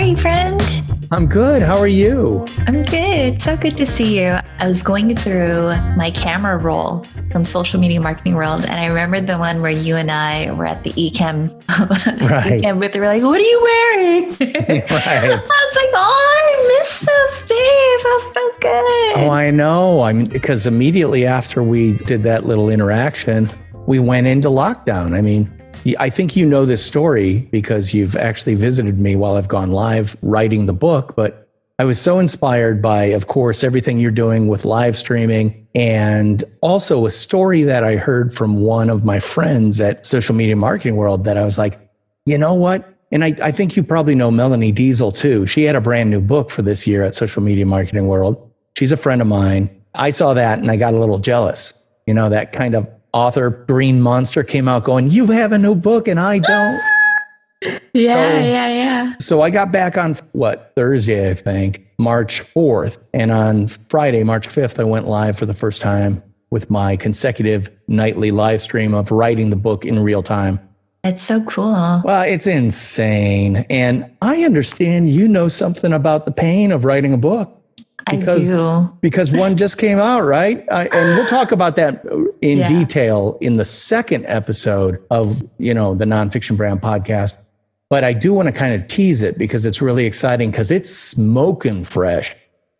Hi, friend. I'm good. How are you? I'm good. So good to see you. I was going through my camera roll from Social Media Marketing World, and I remembered the one where you and I were at the eChem. Right. And they were like, "What are you wearing?" Right. I was like, "Oh, I missed those days. That was so good." Oh, I know. I mean, because immediately after we did that little interaction, we went into lockdown. I mean, I think you know this story because you've actually visited me while I've gone live writing the book, but I was so inspired by, of course, everything you're doing with live streaming, and also a story that I heard from one of my friends at Social Media Marketing World that I was like, you know what? And I think you probably know Melanie Diesel too. She had a brand new book for this year at Social Media Marketing World. She's a friend of mine. I saw that and I got a little jealous. You know, that kind of author green monster came out going, "You have a new book and I don't." Yeah. So I got back on Thursday, I think, March 4th. And on Friday, March 5th, I went live for the first time with my consecutive nightly live stream of writing the book in real time. That's so cool. Well, it's insane. And I understand you know something about the pain of writing a book. I do. Because one just came out, right? And we'll talk about that in detail in the second episode of, the Nonfiction Brand podcast. But I do want to kind of tease it because it's really exciting because it's smoking fresh.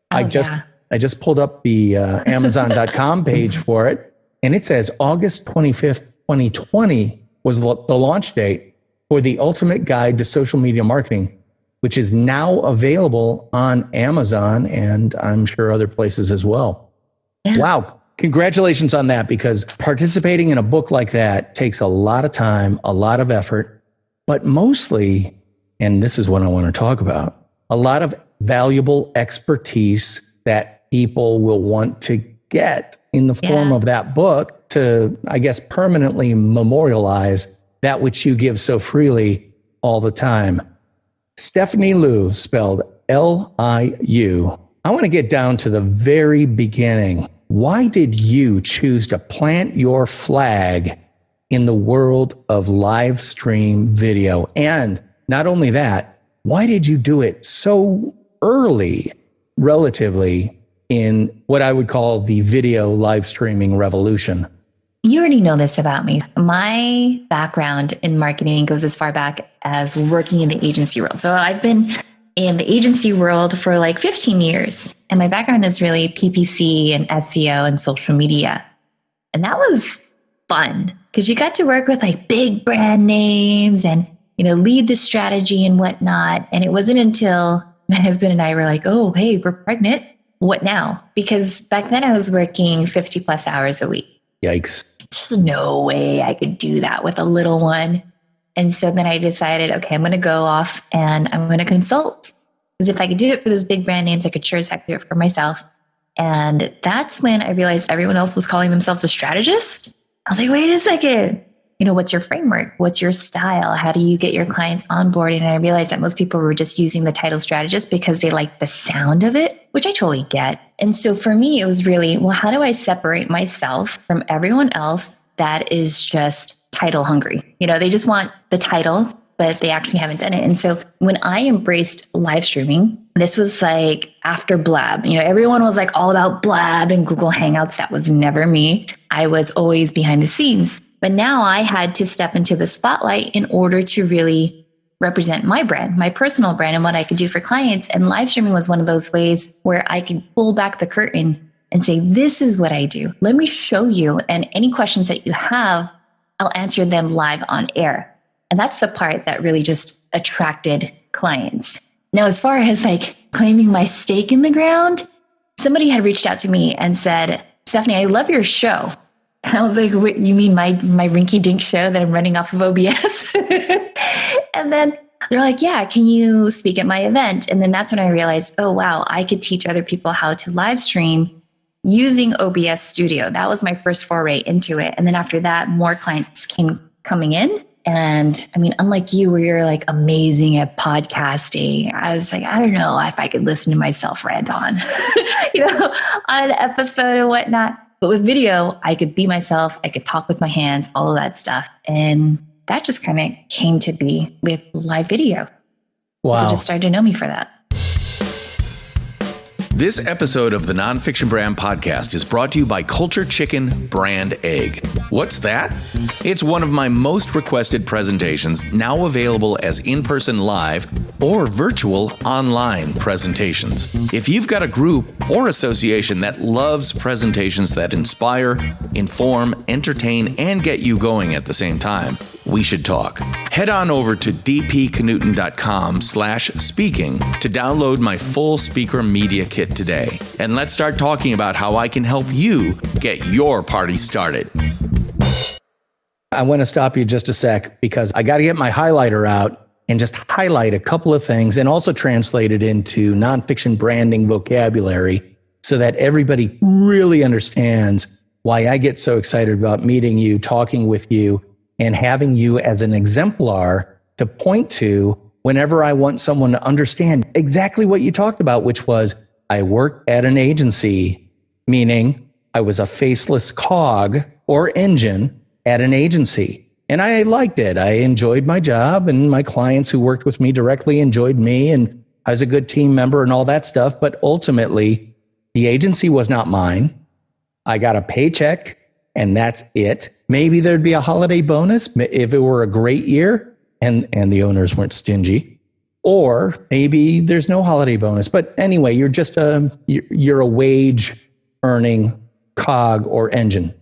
I just pulled up the Amazon.com page for it, and it says August 25th, 2020 was the launch date for the Ultimate Guide to Social Media Marketing, which is now available on Amazon and I'm sure other places as well. Yeah. Wow. Congratulations on that, because participating in a book like that takes a lot of time, a lot of effort, but mostly, and this is what I want to talk about, a lot of valuable expertise that people will want to get in the form of that book to, I guess, permanently memorialize that which you give so freely all the time. Stephanie Liu, spelled Liu. I want to get down to the very beginning. Why did you choose to plant your flag in the world of live stream video? And not only that, why did you do it so early, relatively, in what I would call the video live streaming revolution? You already know this about me. My background in marketing goes as far back as working in the agency world. So I've been in the agency world for like 15 years. And my background is really PPC and SEO and social media. And that was fun because you got to work with like big brand names and, lead the strategy and whatnot. And it wasn't until my husband and I were like, "Oh, hey, we're pregnant. What now?" Because back then I was working 50 plus hours a week. Yikes. There's no way I could do that with a little one. And so then I decided, okay, I'm going to go off and I'm going to consult. Because if I could do it for those big brand names, I could sure as heck do it for myself. And that's when I realized everyone else was calling themselves a strategist. I was like, wait a second. What's your framework? What's your style? How do you get your clients onboarded? And I realized that most people were just using the title strategist because they like the sound of it, which I totally get. And so for me, it was really, well, how do I separate myself from everyone else that is just title hungry? They just want the title, but they actually haven't done it. And so when I embraced live streaming, this was like after Blab. Everyone was like all about Blab and Google Hangouts. That was never me. I was always behind the scenes. But now I had to step into the spotlight in order to really represent my brand, my personal brand, and what I could do for clients. And live streaming was one of those ways where I could pull back the curtain and say, this is what I do. Let me show you. And any questions that you have, I'll answer them live on air. And that's the part that really just attracted clients. Now, as far as like claiming my stake in the ground, somebody had reached out to me and said, "Stephanie, I love your show." And I was like, "What, you mean my rinky dink show that I'm running off of OBS?" And then they're like, "Yeah, can you speak at my event?" And then that's when I realized, oh, wow, I could teach other people how to live stream using OBS Studio. That was my first foray into it. And then after that, more clients came coming in. And I mean, unlike you, where you're like amazing at podcasting, I was like, I don't know if I could listen to myself rant on, on an episode and whatnot. But with video, I could be myself. I could talk with my hands, all of that stuff. And that just kind of came to be with live video. Wow. People just started to know me for that. This episode of the Nonfiction Brand Podcast is brought to you by Culture Chicken Brand Egg. What's that? It's one of my most requested presentations, now available as in-person live or virtual online presentations. If you've got a group or association that loves presentations that inspire, inform, entertain, and get you going at the same time, we should talk. Head on over to dpknudten.com/speaking to download my full speaker media kit today. And let's start talking about how I can help you get your party started. I want to stop you just a sec because I got to get my highlighter out and just highlight a couple of things and also translate it into nonfiction branding vocabulary so that everybody really understands why I get so excited about meeting you, talking with you, and having you as an exemplar to point to whenever I want someone to understand exactly what you talked about, which was I worked at an agency, meaning I was a faceless cog or engine at an agency. And I liked it. I enjoyed my job, and my clients who worked with me directly enjoyed me, and I was a good team member and all that stuff. But ultimately, the agency was not mine. I got a paycheck, and that's it. Maybe there'd be a holiday bonus if it were a great year and the owners weren't stingy. Or maybe there's no holiday bonus. But anyway, you're just you're a wage earning cog or engine.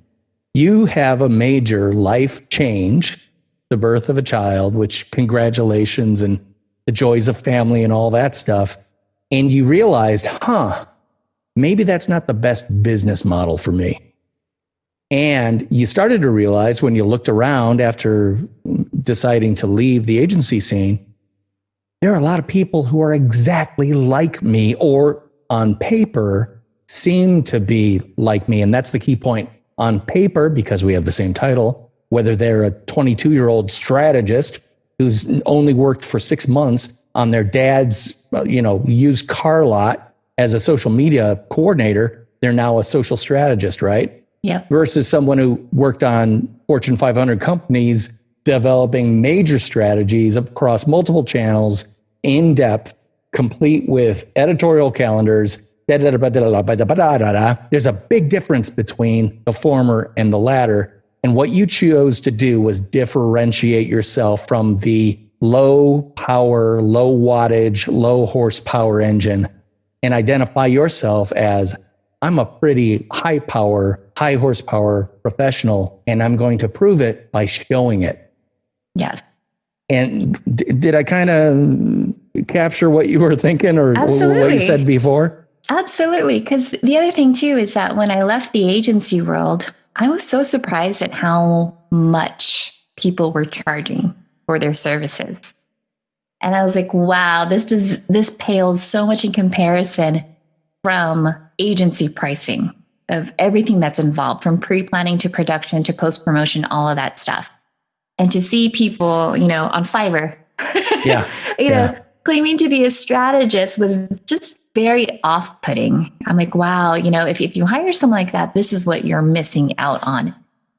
You have a major life change, the birth of a child, which congratulations, and the joys of family and all that stuff. And you realized, maybe that's not the best business model for me. And you started to realize when you looked around after deciding to leave the agency scene, there are a lot of people who are exactly like me or on paper seem to be like me. And that's the key point. On paper, because we have the same title, whether they're a 22-year-old strategist who's only worked for 6 months on their dad's, used car lot as a social media coordinator, they're now a social strategist, right? Yeah. Versus someone who worked on Fortune 500 companies developing major strategies across multiple channels, in depth, complete with editorial calendars. There's a big difference between the former and the latter. And what you chose to do was differentiate yourself from the low power, low wattage, low horsepower engine and identify yourself as, I'm a pretty high power, high horsepower professional, and I'm going to prove it by showing it. Yes. And did I kind of capture what you were thinking or Absolutely. What you said before? Absolutely. Because the other thing too is that when I left the agency world, I was so surprised at how much people were charging for their services. And I was like, wow, this pales so much in comparison from agency pricing of everything that's involved, from pre-planning to production to post-promotion, all of that stuff. And to see people, on Fiverr, claiming to be a strategist was just very off-putting. I'm like, wow, if you hire someone like that, this is what you're missing out on.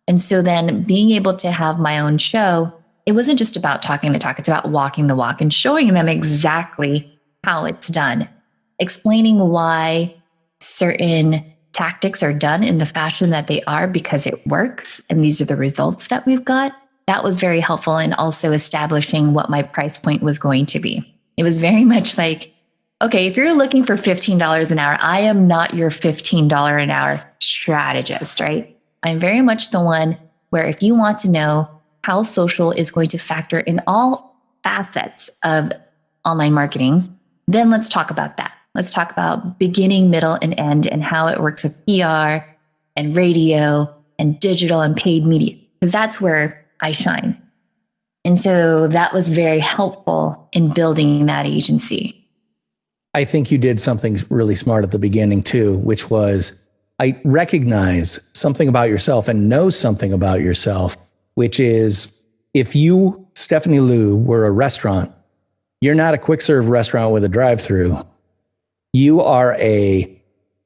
And so then being able to have my own show, it wasn't just about talking the talk, it's about walking the walk and showing them exactly how it's done, explaining why certain tactics are done in the fashion that they are because it works. And these are the results that we've got. That was very helpful in also establishing what my price point was going to be. It was very much like, okay, if you're looking for $15 an hour, I am not your $15 an hour strategist, right? I'm very much the one where if you want to know how social is going to factor in all facets of online marketing, then let's talk about that. Let's talk about beginning, middle, and end and how it works with PR and radio and digital and paid media, because that's where I shine. And so that was very helpful in building that agency. I think you did something really smart at the beginning too, which was I recognize something about yourself and know something about yourself, which is if you, Stephanie Liu, were a restaurant, you're not a quick serve restaurant with a drive-through. You are a,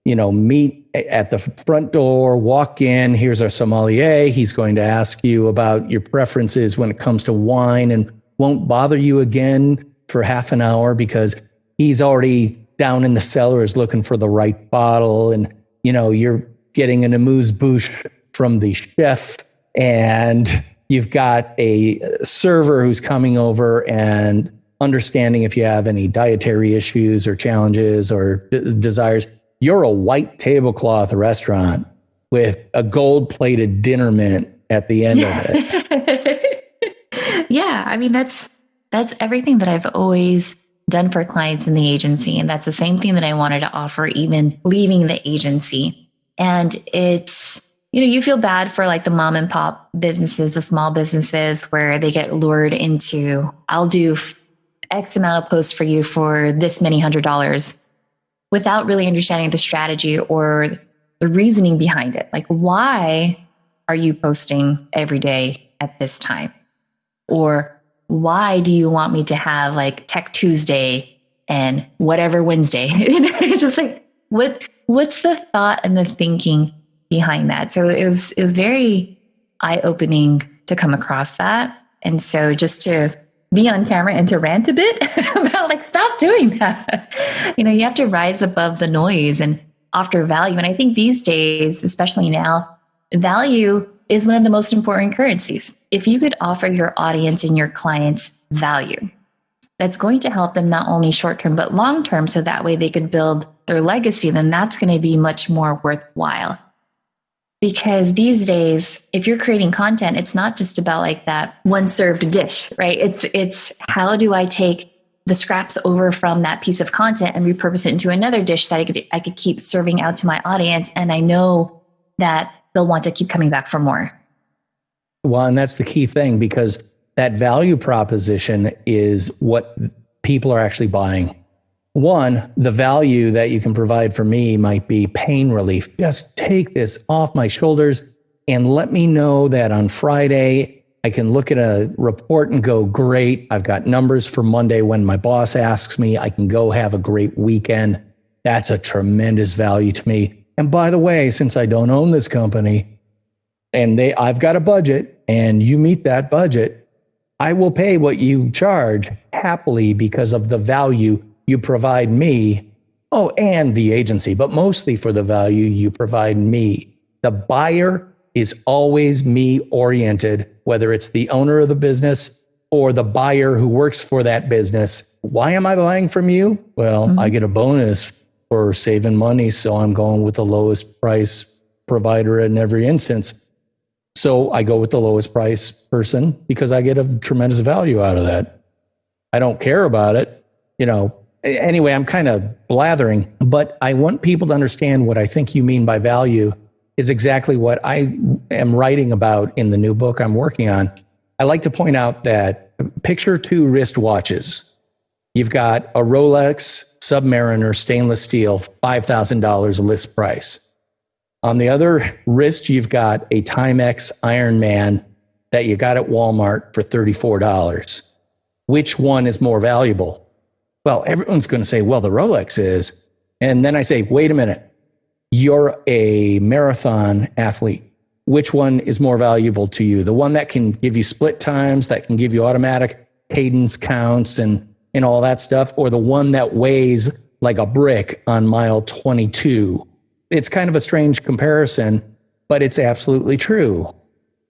meet at the front door, walk in, here's our sommelier. He's going to ask you about your preferences when it comes to wine and won't bother you again for half an hour because he's already down in the cellars looking for the right bottle. And, you're getting an amuse-bouche from the chef, and you've got a server who's coming over and understanding if you have any dietary issues or challenges or desires. You're a white tablecloth restaurant with a gold-plated dinner mint at the end of it. Yeah, I mean, that's everything that I've always done for clients in the agency. And that's the same thing that I wanted to offer, even leaving the agency. And it's, you feel bad for like the mom and pop businesses, the small businesses where they get lured into, I'll do X amount of posts for you for this many $100 without really understanding the strategy or the reasoning behind it. Like, why are you posting every day at this time? Or why do you want me to have like Tech Tuesday and whatever Wednesday? It's just like, what's the thought and the thinking behind that? So it was very eye-opening to come across that. And so just to be on camera and to rant a bit about like, stop doing that. You have to rise above the noise and offer value. And I think these days, especially now, value is one of the most important currencies. If you could offer your audience and your clients value, that's going to help them not only short-term, but long-term. So that way they could build their legacy, then that's going to be much more worthwhile. Because these days, if you're creating content, it's not just about like that one served dish, right? It's how do I take the scraps over from that piece of content and repurpose it into another dish that I could keep serving out to my audience. And I know that they'll want to keep coming back for more. Well, and that's the key thing, because that value proposition is what people are actually buying. One, the value that you can provide for me might be pain relief. Just take this off my shoulders and let me know that on Friday, I can look at a report and go, great, I've got numbers for Monday when my boss asks me, I can go have a great weekend. That's a tremendous value to me. And by the way, since I don't own this company and I've got a budget and you meet that budget, I will pay what you charge happily because of the value you provide me. Oh, and the agency, but mostly for the value you provide me. The buyer is always me oriented, whether it's the owner of the business or the buyer who works for that business. Why am I buying from you? Well, I get a bonus for saving money, so I'm going with the lowest price provider in every instance. So I go with the lowest price person because I get a tremendous value out of that. I don't care about it. Anyway, I'm kind of blathering, but I want people to understand what I think you mean by value is exactly what I am writing about in the new book I'm working on. I like to point out that picture 2 wristwatches. You've got a Rolex Submariner stainless steel, $5,000 list price. On the other wrist, you've got a Timex Ironman that you got at Walmart for $34. Which one is more valuable? Well, everyone's going to say, well, the Rolex is. And then I say, wait a minute. You're a marathon athlete. Which one is more valuable to you? The one that can give you split times, that can give you automatic cadence counts and all that stuff, or the one that weighs like a brick on mile 22? It's kind of a strange comparison, but it's absolutely true.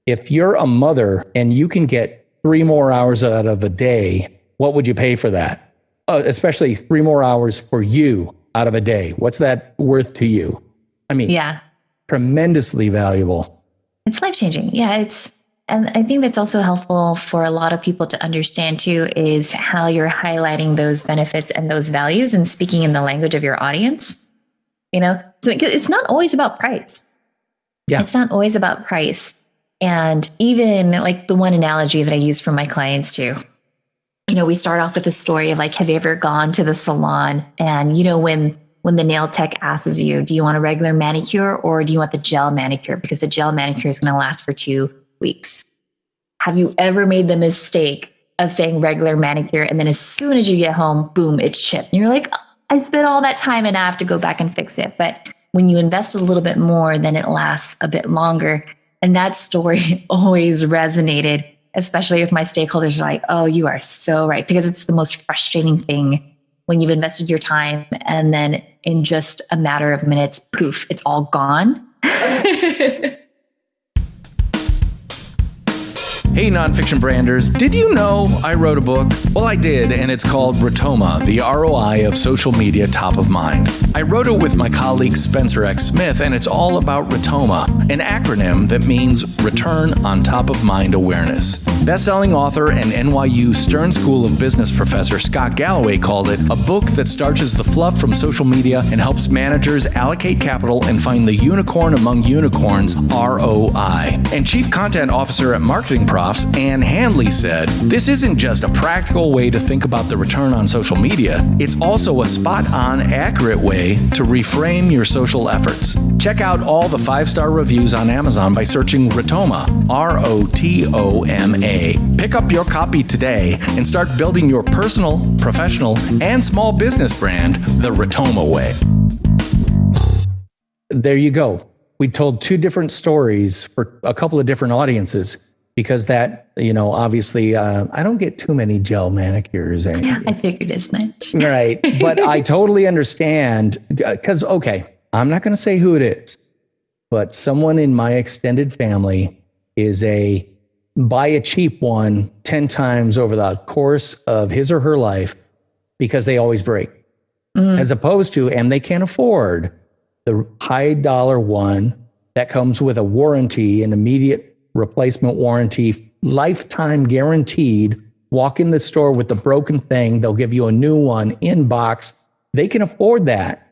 If you're a mother and you can get 3 more hours out of a day, what would you pay for that? Especially 3 more hours for you out of a day. What's that worth to you? I mean, tremendously valuable. It's life-changing. Yeah, and I think that's also helpful for a lot of people to understand too, is how you're highlighting those benefits and those values and speaking in the language of your audience. So it's not always about price. Yeah. It's not always about price. And even like the one analogy that I use for my clients too, we start off with a story of like, have you ever gone to the salon and, when the nail tech asks you, do you want a regular manicure or do you want the gel manicure? Because the gel manicure is going to last for 2 weeks. Have you ever made the mistake of saying regular manicure and then as soon as you get home, boom, it's chipped? And you're like, oh, I spent all that time and I have to go back and fix it. But when you invest a little bit more, then it lasts a bit longer. And that story always resonated especially with my stakeholders are like, oh, you are so right. Because it's the most frustrating thing when you've invested your time and then in just a matter of minutes, poof, it's all gone. Hey, nonfiction branders, did you know I wrote a book? Well, I did, and it's called Rotoma, the ROI of social media top of mind. I wrote it with my colleague Spencer X. Smith, and it's all about Rotoma, an acronym that means Return on Top of Mind Awareness. Best-selling author and NYU Stern School of Business professor Scott Galloway called it a book that starches the fluff from social media and helps managers allocate capital and find the unicorn among unicorns, ROI. And Chief Content Officer at Marketing Profs, Ann Handley said, this isn't just a practical way to think about the return on social media, it's also a spot-on, accurate way to reframe your social efforts. Check out all the 5-star reviews on Amazon by searching Rotoma, Rotoma. Pick up your copy today and start building your personal, professional, and small business brand the Rotoma way. There you go. We told 2 different stories for a couple of different audiences. Because that, obviously, I don't get too many gel manicures anymore. I figured as much. Right. But I totally understand because, okay, I'm not going to say who it is, but someone in my extended family is buy a cheap one 10 times over the course of his or her life because they always break. As opposed to, and they can't afford the high dollar one that comes with a warranty, an immediate replacement warranty, lifetime guaranteed. Walk in the store with the broken thing. They'll give you a new one in box. They can afford that,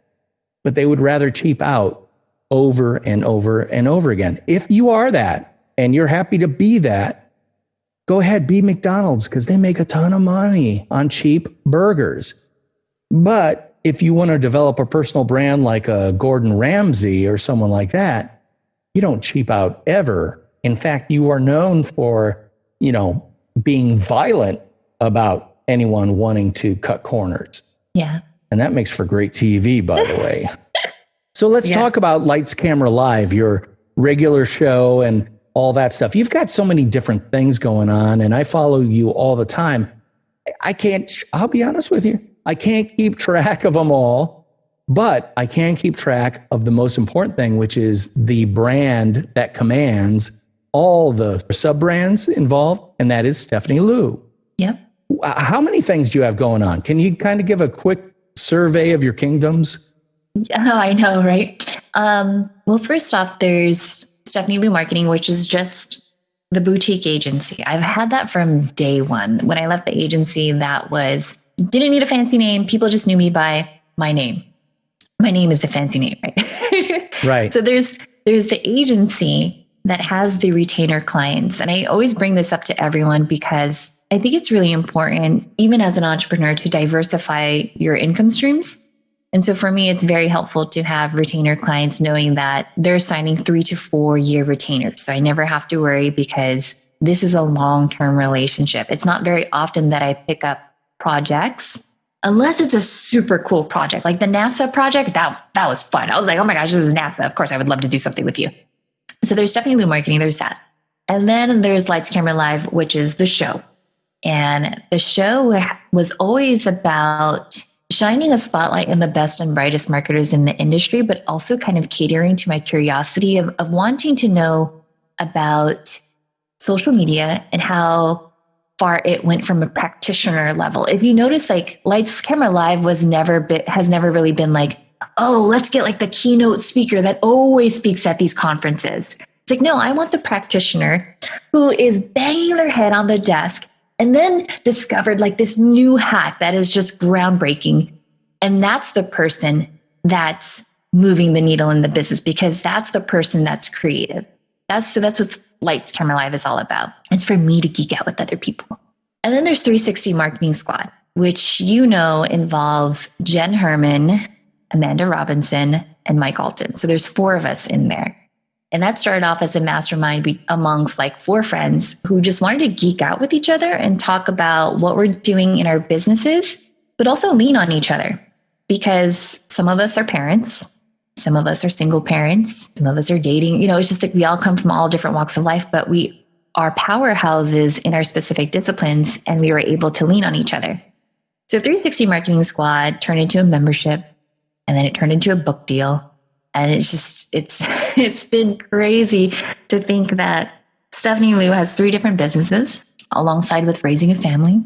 but they would rather cheap out over and over and over again. If you are that and you're happy to be that, go ahead, be McDonald's because they make a ton of money on cheap burgers. But if you want to develop a personal brand like a Gordon Ramsay or someone like that, you don't cheap out ever. In fact, you are known for, being violent about anyone wanting to cut corners. Yeah. And that makes for great TV, by the way. So let's talk about Lights, Camera, Live, your regular show and all that stuff. You've got so many different things going on, and I follow you all the time. I'll be honest with you, I can't keep track of them all, but I can keep track of the most important thing, which is the brand that commands all the sub-brands involved, and that is Stephanie Liu. Yep. How many things do you have going on? Can you kind of give a quick survey of your kingdoms? Oh, I know, right? Well, first off, there's Stephanie Liu Marketing, which is just the boutique agency. I've had that from day one. When I left the agency, didn't need a fancy name. People just knew me by my name. My name is the fancy name, right? Right. So there's the agency that has the retainer clients. And I always bring this up to everyone because I think it's really important, even as an entrepreneur, to diversify your income streams. And so for me, it's very helpful to have retainer clients knowing that they're signing 3 to 4 year retainers. So I never have to worry because this is a long-term relationship. It's not very often that I pick up projects unless it's a super cool project, like the NASA project. That was fun. I was like, oh my gosh, this is NASA. Of course, I would love to do something with you. So there's Stephanie Liu Marketing, there's that. And then there's Lights, Camera, Live, which is the show. And the show was always about shining a spotlight on the best and brightest marketers in the industry, but also kind of catering to my curiosity of wanting to know about social media and how far it went from a practitioner level. If you notice, like Lights, Camera, Live has never really been like, oh, let's get like the keynote speaker that always speaks at these conferences. It's like, no, I want the practitioner who is banging their head on the desk and then discovered like this new hack that is just groundbreaking. And that's the person that's moving the needle in the business because that's the person that's creative. That's what Lights, Camera, Live is all about. It's for me to geek out with other people. And then there's 360 Marketing Squad, which involves Jen Herman, Amanda Robinson, and Mike Alton. So there's 4 of us in there. And that started off as a mastermind amongst like 4 friends who just wanted to geek out with each other and talk about what we're doing in our businesses, but also lean on each other because some of us are parents, some of us are single parents, some of us are dating. It's just like we all come from all different walks of life, but we are powerhouses in our specific disciplines, and we were able to lean on each other. So 360 Marketing Squad turned into a membership, and then it turned into a book deal. And it's been crazy to think that Stephanie Liu has 3 different businesses alongside with raising a family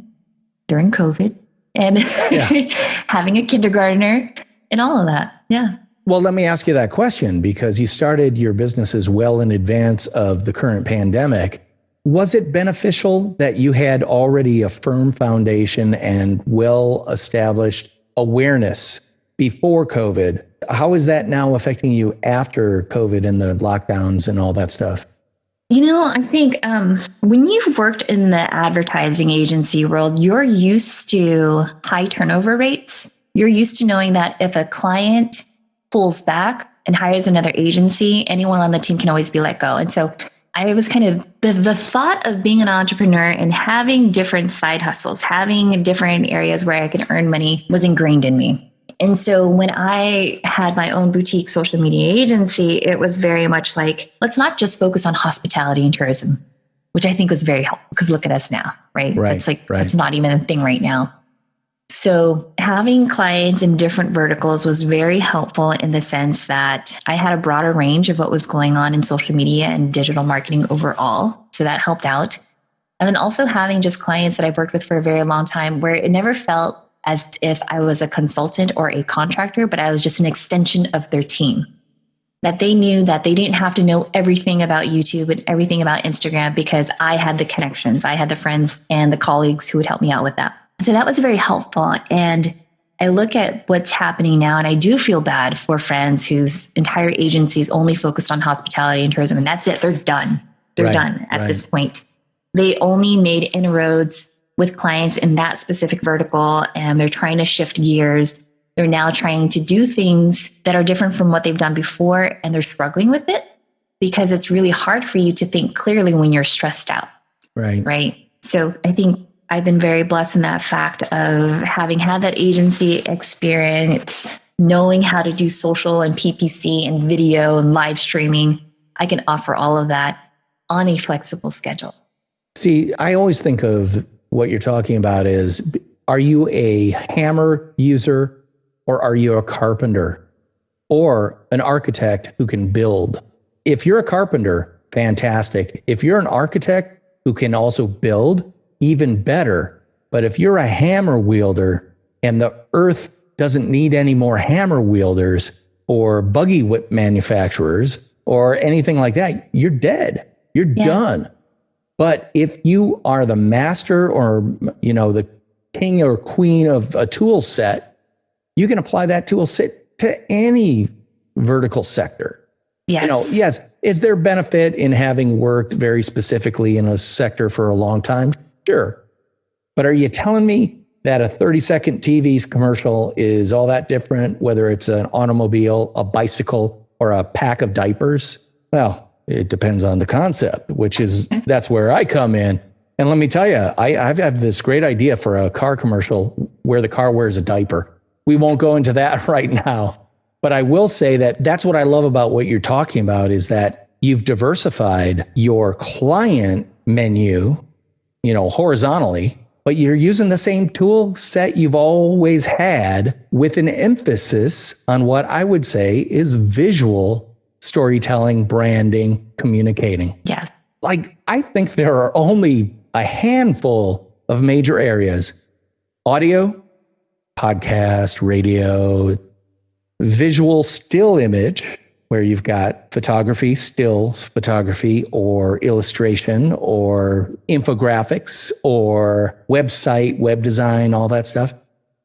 during COVID and having a kindergartner and all of that. Yeah. Well, let me ask you that question, because you started your businesses well in advance of the current pandemic. Was it beneficial that you had already a firm foundation and well-established awareness before COVID? How is that now affecting you after COVID and the lockdowns and all that stuff? I think when you've worked in the advertising agency world, you're used to high turnover rates. You're used to knowing that if a client pulls back and hires another agency, anyone on the team can always be let go. And so I was kind of the thought of being an entrepreneur and having different side hustles, having different areas where I could earn money was ingrained in me. And so when I had my own boutique social media agency, it was very much like, let's not just focus on hospitality and tourism, which I think was very helpful, because look at us now, right? That's not even a thing right now. So having clients in different verticals was very helpful in the sense that I had a broader range of what was going on in social media and digital marketing overall. So that helped out. And then also having just clients that I've worked with for a very long time, where it never felt as if I was a consultant or a contractor, but I was just an extension of their team. That they knew that they didn't have to know everything about YouTube and everything about Instagram, because I had the connections, I had the friends and the colleagues who would help me out with that. So that was very helpful. And I look at what's happening now, and I do feel bad for friends whose entire agency is only focused on hospitality and tourism, and that's it. They're done. They're done at this point. They only made inroads with clients in that specific vertical, and they're trying to shift gears. They're now trying to do things that are different from what they've done before, and they're struggling with it because it's really hard for you to think clearly when you're stressed out. Right. So I think I've been very blessed in that fact of having had that agency experience, knowing how to do social and PPC and video and live streaming. I can offer all of that on a flexible schedule. See, I always think of what you're talking about is, are you a hammer user, or are you a carpenter or an architect who can build? If you're a carpenter, fantastic. If you're an architect who can also build, even better. But if you're a hammer wielder and the earth doesn't need any more hammer wielders or buggy whip manufacturers or anything like that, you're dead. You're done. But if you are the master or, the king or queen of a tool set, you can apply that tool set to any vertical sector. Yes. Is there benefit in having worked very specifically in a sector for a long time? Sure. But are you telling me that a 30-second TV commercial is all that different, whether it's an automobile, a bicycle, or a pack of diapers? Well, it depends on the concept, that's where I come in. And let me tell you, I've had this great idea for a car commercial where the car wears a diaper. We won't go into that right now. But I will say that that's what I love about what you're talking about, is that you've diversified your client menu, horizontally, but you're using the same tool set you've always had, with an emphasis on what I would say is visual storytelling, branding, communicating. Yes. I think there are only a handful of major areas: audio, podcast, radio, visual still image, where you've got photography, still photography, or illustration, or infographics, or website, web design, all that stuff.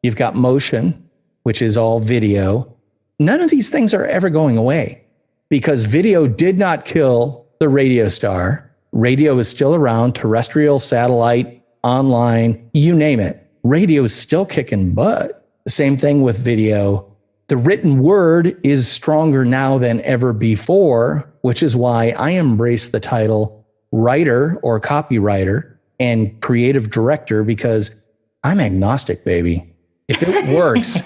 You've got motion, which is all video. None of these things are ever going away, because video did not kill the radio star. Radio is still around, terrestrial, satellite, online, you name it. Radio is still kicking butt. The same thing with video. The written word is stronger now than ever before, which is why I embrace the title writer or copywriter and creative director, because I'm agnostic, baby. If it works,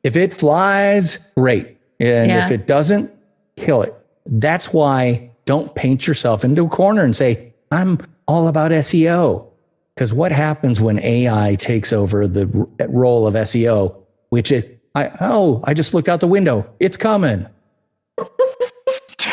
if it flies, great. And if it doesn't, kill it. That's why don't paint yourself into a corner and say, I'm all about SEO. Because what happens when AI takes over the role of SEO, which I just looked out the window. It's coming.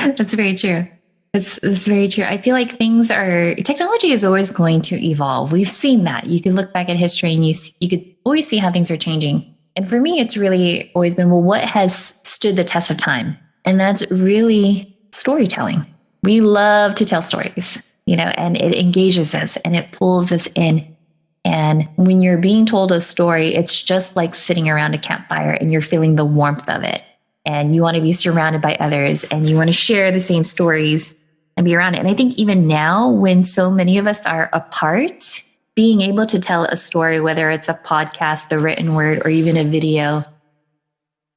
That's very true. It's very true. I feel like technology is always going to evolve. We've seen that. You can look back at history and you could always see how things are changing. And for me, it's really always been, well, what has stood the test of time? And that's really storytelling. We love to tell stories, and it engages us and it pulls us in. And when you're being told a story, it's just like sitting around a campfire and you're feeling the warmth of it. And you want to be surrounded by others and you want to share the same stories and be around it. And I think even now, when so many of us are apart, being able to tell a story, whether it's a podcast, the written word, or even a video,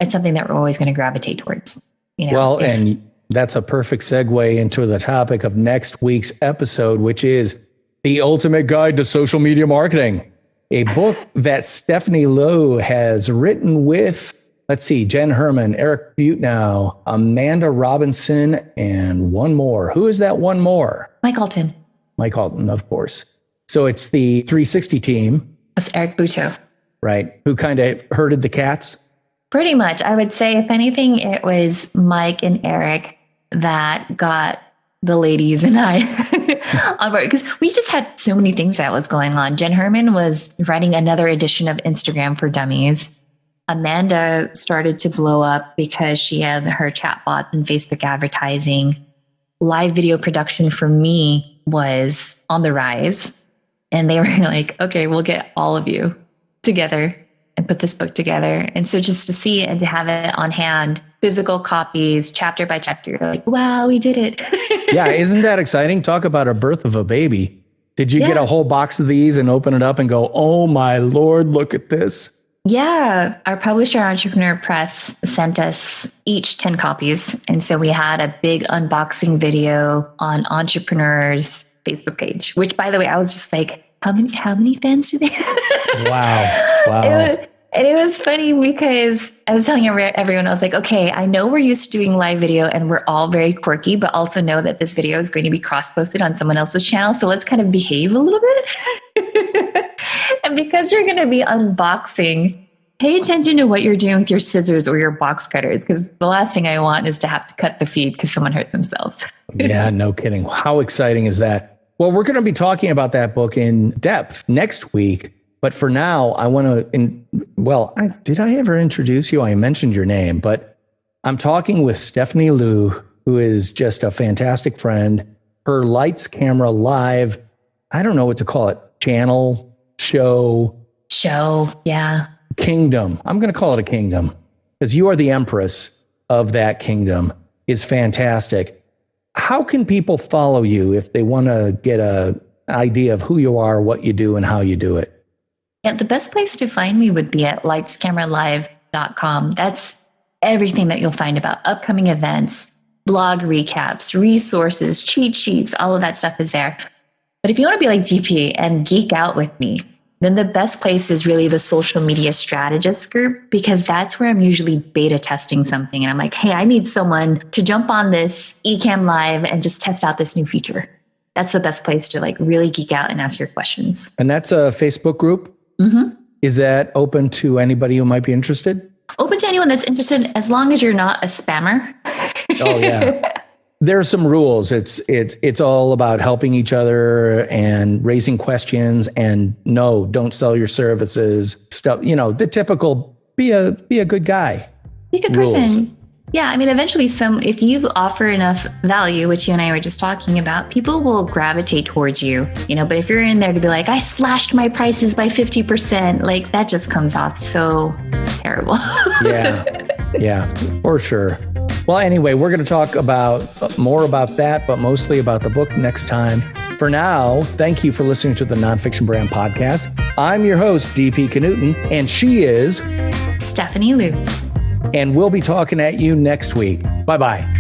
it's something that we're always going to gravitate towards. And that's a perfect segue into the topic of next week's episode, which is The Ultimate Guide to Social Media Marketing, a book that Stephanie Liu has written with, Jen Herman, Eric Butenow, Amanda Robinson, and one more. Who is that one more? Mike Alton. Mike Alton, of course. So it's the 360 team. That's Eric Butenow. Right. Who kind of herded the cats? Pretty much. I would say, if anything, it was Mike and Eric that got the ladies and I on board, because we just had so many things that was going on. Jen Herman was writing another edition of Instagram for Dummies. Amanda started to blow up because she had her chatbots and Facebook advertising. Live video production for me was on the rise. And they were like, okay, we'll get all of you together and put this book together. And so just to see it and to have it on hand, physical copies, chapter by chapter, you're like, wow, we did it. Yeah, isn't that exciting? Talk about a birth of a baby. Did you get a whole box of these and open it up and go, oh my Lord, look at this? Yeah, our publisher, Entrepreneur Press, sent us each 10 copies. And so we had a big unboxing video on Entrepreneur's Facebook page, which, by the way, I was just like, how many fans do they have? Wow. And it was funny because I was telling everyone, I was like, okay, I know we're used to doing live video and we're all very quirky, but also know that this video is going to be cross-posted on someone else's channel. So let's kind of behave a little bit. And because you're going to be unboxing, pay attention to what you're doing with your scissors or your box cutters, because the last thing I want is to have to cut the feed because someone hurt themselves. Yeah, no kidding. How exciting is that? Well, we're going to be talking about that book in depth next week. But for now, I want to, did I ever introduce you? I mentioned your name, but I'm talking with Stephanie Liu, who is just a fantastic friend. Her Lights, Camera, Live, I don't know what to call it, channel, show, yeah. Kingdom. I'm going to call it a kingdom because you are the empress of that kingdom, is fantastic. How can people follow you if they want to get an idea of who you are, what you do, and how you do it? Yeah, the best place to find me would be at lightscameralive.com. That's everything that you'll find about upcoming events, blog recaps, resources, cheat sheets, all of that stuff is there. But if you want to be like DP and geek out with me, then the best place is really the social media strategists group, because that's where I'm usually beta testing something. And I'm like, hey, I need someone to jump on this Ecamm Live and just test out this new feature. That's the best place to like really geek out and ask your questions. And that's a Facebook group? Mm-hmm. Is that open to anybody who might be interested? Open to anyone that's interested, as long as you're not a spammer. Oh, yeah. There are some rules. It's all about helping each other and raising questions, and no, don't sell your services, stuff, the typical be a good guy. Be a good person. Yeah, I mean, eventually if you offer enough value, which you and I were just talking about, people will gravitate towards you, but if you're in there to be like, I slashed my prices by 50%, like that just comes off so terrible. Yeah, for sure. Well, anyway, we're going to talk more about that, but mostly about the book next time. For now, thank you for listening to the Nonfiction Brand Podcast. I'm your host, DP Knudten, and she is Stephanie Liu. And we'll be talking at you next week. Bye-bye.